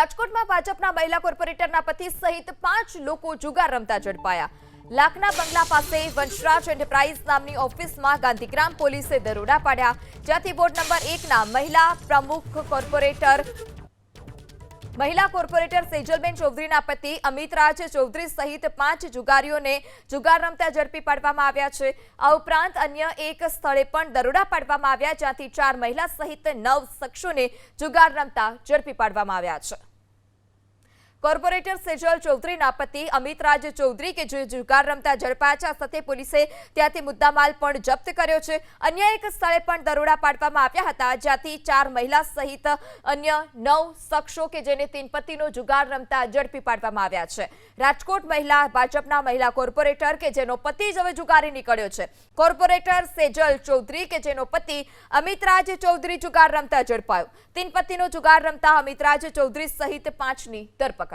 રાજકોટમાં ભાજપના મહિલા કોર્પોરેટરના પતિ સહિત 5 લોકો જુગાર રમતા ઝડપાયા। લાખના બંગલા પાસે વંશરાજ એન્ટરપ્રાઇઝ નામની ઓફિસમાં ગાંધીગ્રામ પોલીસે દરોડા પાડ્યા, જ્યાંથી વોર્ડ નંબર 1ના મહિલા કોર્પોરેટર સેજલબેન ચૌધરીના પતિ અમિતરાજ ચૌધરી સહિત 5 જુગારીઓને જુગાર રમતા ઝડપી પાડવામાં આવ્યા છે। આ ઉપરાંત અન્ય એક સ્થળે પણ દરોડા પાડવામાં આવ્યા, જ્યાંથી 4 મહિલા સહિત 9 શખ્સોને જુગાર રમતા ઝડપી પાડવામાં આવ્યા છે। કોર્પોરેટર સેજલ ચૌધરીના પતિ અમિતરાજ ચૌધરી કે જે જુગાર રમતા ઝડપાયા છે, સાથે પોલીસે ત્યાંથી મુદ્દામાલ પણ જપ્ત કર્યો છે। અન્ય એક સ્થળે પણ દરોડા પાડવામાં આવ્યા હતા, જ્યાંથી 4 મહિલા સહિત અન્ય 9 શખ્સો કે જેને તીન પતિનો જુગાર રમતા ઝડપી પાડવામાં આવ્યા છે। રાજકોટ ભાજપના મહિલા કોર્પોરેટર કે જેનો પતિ જ હવે જુગારી નીકળ્યો છે, કોર્પોરેટર સેજલ ચૌધરી કે જેનો પતિ અમિતરાજ ચૌધરી જુગાર રમતા ઝડપાયો। તીન પતિનો જુગાર રમતા અમિતરાજ ચૌધરી સહિત 5ની ધરપકડ।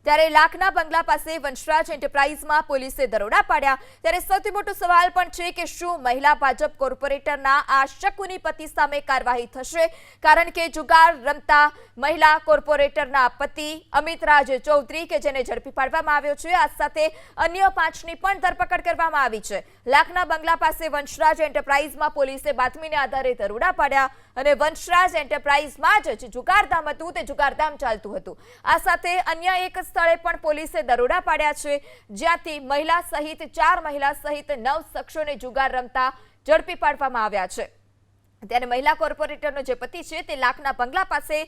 ત્યારે લાખના બંગલા પાસે વંશરાજ એન્ટરપ્રાઇઝમાં પોલીસે દરોડા પાડ્યા। ત્યારે સૌથી મોટો સવાલ પણ છે કે શું મહિલા ભાજપ કોર્પોરેટરના આ શકુની પતિ સામે કાર્યવાહી થશે, કારણ કે જુગાર રમતા મહિલા કોર્પોરેટરના પતિ અમિતરાજ ચૌધરી કે જેને ઝડપી પાડવામાં આવ્યો છે, આ સાથે અન્ય 5ની પણ ધરપકડ કરવામાં આવી છે। લાખના બંગલા પાસે વંશરાજ એન્ટરપ્રાઇઝમાં પોલીસે બાતમીને આધારે દરોડા પાડ્યા અને વંશરાજ એન્ટરપ્રાઇઝમાં જ જુગારધામ હતું તે જુગારધામ ચાલતું હતું। આ સાથે અન્ય એક સ્થળે પણ પોલીસે દરોડા પાડ્યા છે, જ્યાંથી મહિલા સહિત 4 મહિલા સહિત 9 શખ્સોને જુગાર રમતા ઝડપી પાડવામાં આવ્યા છે। ત્યારે મહિલા કોર્પોરેટરનો જે પતિ છે તે લાખના બંગલા પાસે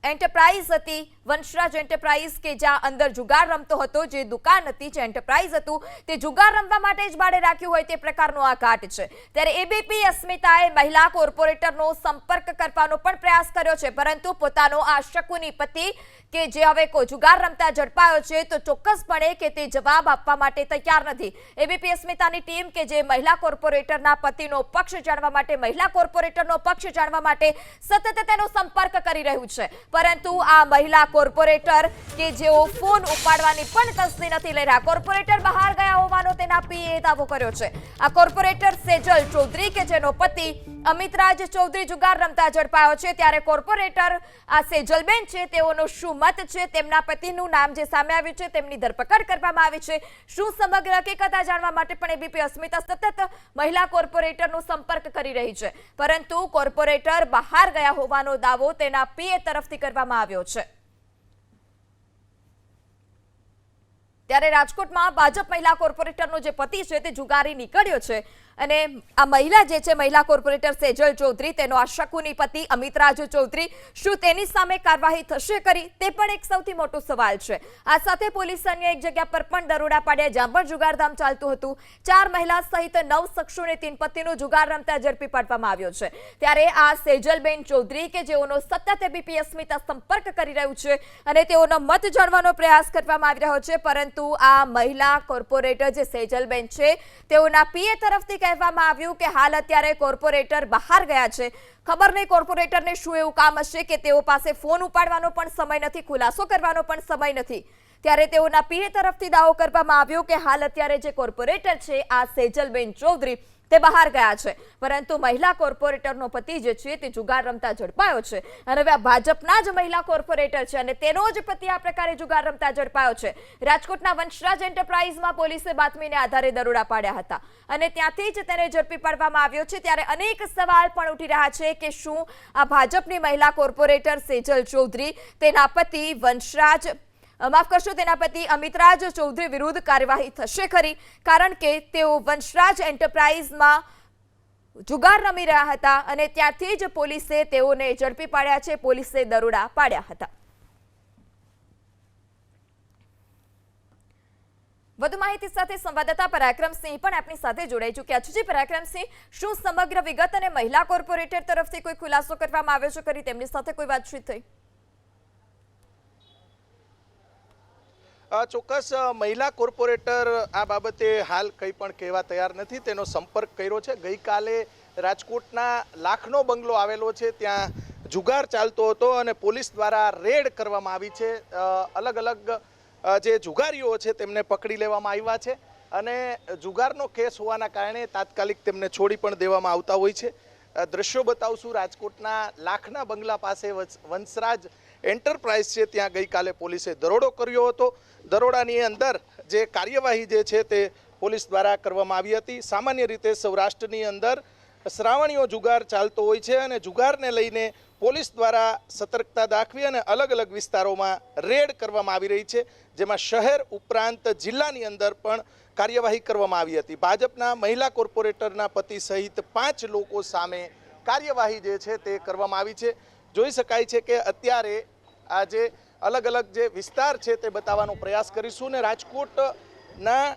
એન્ટરપ્રાઇઝ હતી, વંશરાજ એન્ટરપ્રાઇઝ કે જ્યાં અંદર જુગાર રમતો હતો, જે દુકાન હતી, જે એન્ટરપ્રાઇઝ હતું તે જુગાર રમવા માટે જ ભાડે રાખ્યું હોય તે પ્રકારનો આ ઘાટ છે। ત્યારે એબીપી અસ્મિતાએ મહિલા કોર્પોરેટરનો સંપર્ક કરવાનો પણ પ્રયાસ કર્યો છે, પરંતુ પોતાનો આ શકુની પતિ કે જે હવે જુગાર રમતા ઝડપાયો છે તો ચોક્કસપણે કે તે જવાબ આપવા માટે તૈયાર નથી। એબીપી અસ્મિતાની ટીમ કે જે મહિલા કોર્પોરેટરના પતિનો પક્ષ જાણવા માટે, મહિલા કોર્પોરેટરનો પક્ષ જાણવા માટે સતત તેનો સંપર્ક કરી રહ્યું છે, પરંતુ આ મહિલા કોર્પોરેટર કે જેઓ ફોન ઉપાડવાની પણ તસ્દી નથી લઈ રહ્યા। કોર્પોરેટર બહાર ગયા હોવાનો તેના પીએ દાવો કર્યો છે। આ કોર્પોરેટર સેજલ ચૌધરી કે જેનો પતિ અમિતરાજ ચૌધરી જુગાર રમતા ઝડપાયો છે, ત્યારે કોર્પોરેટર આ સેજલબેન છે તેઓનો શું મત છે, તેમના પતિનું નામ જે સામે આવ્યું છે તેમની ધરપકડ કરવામાં આવી છે। શું સમગ્ર હકીકત જાણવા માટે પણ એબીપી અસ્મિતા સતત મહિલા કોર્પોરેટરનો સંપર્ક કરી રહી છે, પરંતુ કોર્પોરેટર બહાર ગયા હોવાનો દાવો તેના પીએ તરફથી કરવામાં આવ્યો છે। ત્યારે રાજકોટમાં ભાજપ મહિલા કોર્પોરેટરનો જે પતિ છે તે જુગારી નીકળ્યો છે અને આ મહિલા જે છે મહિલા કોર્પોરેટર સેજલ ચૌધરી, તેનો આ શકુની પતિ અમિતરાજ ચૌધરી, શું તેની સામે કાર્યવાહી થશે કરી, તે પણ એક સૌથી મોટો સવાલ છે। આ સાથે પોલીસે અન્ય એક જગ્યા પર પણ દરોડા પાડ્યા, જ્યાં પણ જુગારધામ ચાલતું હતું। 4 મહિલા સહિત 9 શખ્સોને તીન પતિનો જુગાર રમતા ઝડપી પાડવામાં આવ્યો છે। ત્યારે આ સેજલબેન ચૌધરી કે જેઓનો સતત એબીપી અસ્મિતા સંપર્ક કરી રહ્યું છે અને તેઓનો મત જાણવાનો પ્રયાસ કરવામાં આવી રહ્યો છે, પરંતુ આ મહિલા કોર્પોરેટર જે સેજલબેન છે તેઓના પીએ તરફથી કહેવામાં આવ્યું કે હાલ અત્યારે કોર્પોરેટર બહાર ગયા છે, ખબર નહીં કોર્પોરેટરને શું એવું કામ હશે કે તેઓ પાસે ફોન ઉપાડવાનો પણ સમય નથી, ખુલાસો કરવાનો પણ સમય નથી। ત્યારે તેઓના પીએ તરફથી દાવો કરવામાં આવ્યો કે હાલ અત્યારે જે કોર્પોરેટર છે આ સેજલબેન ચૌધરી તે બહાર ગયા છે, પરંતુ મહિલા કોર્પોરેટરનો પતિ જે છે તે જુગાર રમતા ઝડપાયો છે અને હવે આ ભાજપના જ મહિલા કોર્પોરેટર છે અને તેનો જ પતિ આ પ્રકારે જુગાર રમતા ઝડપાયો છે। રાજકોટના વંશરાજ એન્ટરપ્રાઇઝમાં પોલીસે બાતમીને આધારે દરોડા પાડ્યા હતા અને ત્યાંથી જ તેને ઝડપી પાડવામાં આવ્યો છે। ત્યારે અનેક સવાલ પણ ઉઠી રહ્યા છે કે શું આ ભાજપની મહિલા કોર્પોરેટર સેજલ ચૌધરી તેના પતિ તેના પતિ અમિતરાજ ચૌધરી વિરુદ્ધ કાર્યવાહી થશે ખરી, કારણ કે તેઓ વંશરાજ એન્ટરપ્રાઇઝમાં જુગાર રમી રહ્યા હતા અને ત્યાંથી જ પોલીસે તેઓને ઝડપી પાડ્યા છે, પોલીસે દરોડા પાડ્યા હતા। વધુ માહિતી સાથે સંવાદદાતા પરાક્રમસિંહ પણ આપની સાથે જોડાઈ ચૂક્યા છે। પરાક્રમસિંહ, શું સમગ્ર વિગત અને મહિલા કોર્પોરેટર તરફથી કોઈ ખુલાસો કરવામાં આવ્યો છે ખરી, તેમની સાથે કોઈ વાતચીત થઈ? ચોક્કસ મહિલા કોર્પોરેટર આ બાબતે હાલ કંઈ પણ કહેવા તૈયાર નથી, તેનો સંપર્ક કર્યો છે। ગઈકાલે રાજકોટના લાખનો બંગલો આવેલો છે ત્યાં જુગાર ચાલતો હતો અને પોલીસ દ્વારા રેડ કરવામાં આવી છે। અલગ અલગ જે જુગારીઓ છે તેમને પકડી લેવામાં આવ્યા છે અને જુગારનો કેસ હોવાના કારણે તાત્કાલિક તેમને છોડી પણ દેવામાં આવતા હોય છે। દ્રશ્યો બતાવશું રાજકોટના લાખના બંગલા પાસે વંશરાજ એન્ટરપ્રાઇઝ છે ત્યાં ગઈકાલે પોલીસે દરોડો કર્યો હતો. દરોડાની અંદર જે કાર્યવાહી જે છે તે પોલીસ દ્વારા કરવામાં આવી હતી. સામાન્ય રીતે સૌરાષ્ટ્રની અંદર શ્રાવણીઓ જુગાર ચાલતો હોય છે અને જુગારને લઈને પોલીસ દ્વારા સતર્કતા દાખવી અને અલગ અલગ વિસ્તારોમાં રેડ કરવામાં આવી રહી છે, જેમાં શહેર ઉપરાંત જિલ્લાની અંદર પણ કાર્યવાહી કરવામાં આવી હતી. ભાજપના મહિલા કોર્પોરેટરના પતિ સહિત 5 લોકો સામે કાર્યવાહી જે છે તે કરવામાં આવી છે. જોઈ શકાય છે કે અત્યારે આ જે અલગ અલગ જે વિસ્તાર છે તે બતાવવાનો પ્રયાસ કરીશું ને રાજકોટના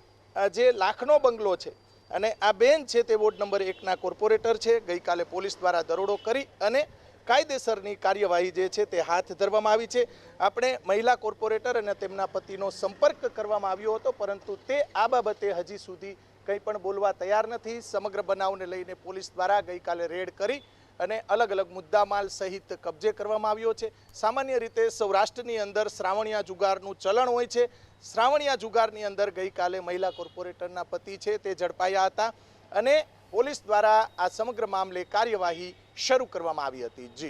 જે લાખનો બંગલો છે અને આ બેન છે તે વોર્ડ નંબર 1ના કોર્પોરેટર છે. ગઈકાલે પોલીસ દ્વારા દરોડો કરી અને કાયદેસરની કાર્યવાહી જે છે તે હાથ ધરવામાં આવી છે. આપણે મહિલા કોર્પોરેટર અને તેમના પતિનો સંપર્ક કરવામાં આવ્યો હતો, પરંતુ તે આ બાબતે હજી સુધી કંઈ પણ બોલવા તૈયાર નથી. સમગ્ર બનાવને લઈને પોલીસ દ્વારા ગઈકાલે રેડ કરી અને અલગ અલગ મુદ્દામાલ સહિત કબજે કરવામાં આવ્યો છે. સામાન્ય રીતે સૌરાષ્ટ્રની અંદર શ્રાવણીયા જુગારનું ચલણ હોય છે. શ્રાવણીયા જુગારની અંદર ગઈકાલે મહિલા કોર્પોરેટરના પતિ છે તે ઝડપાયા હતા અને પોલીસ દ્વારા આ સમગ્ર મામલે કાર્યવાહી શરૂ કરવામાં આવી હતી. જી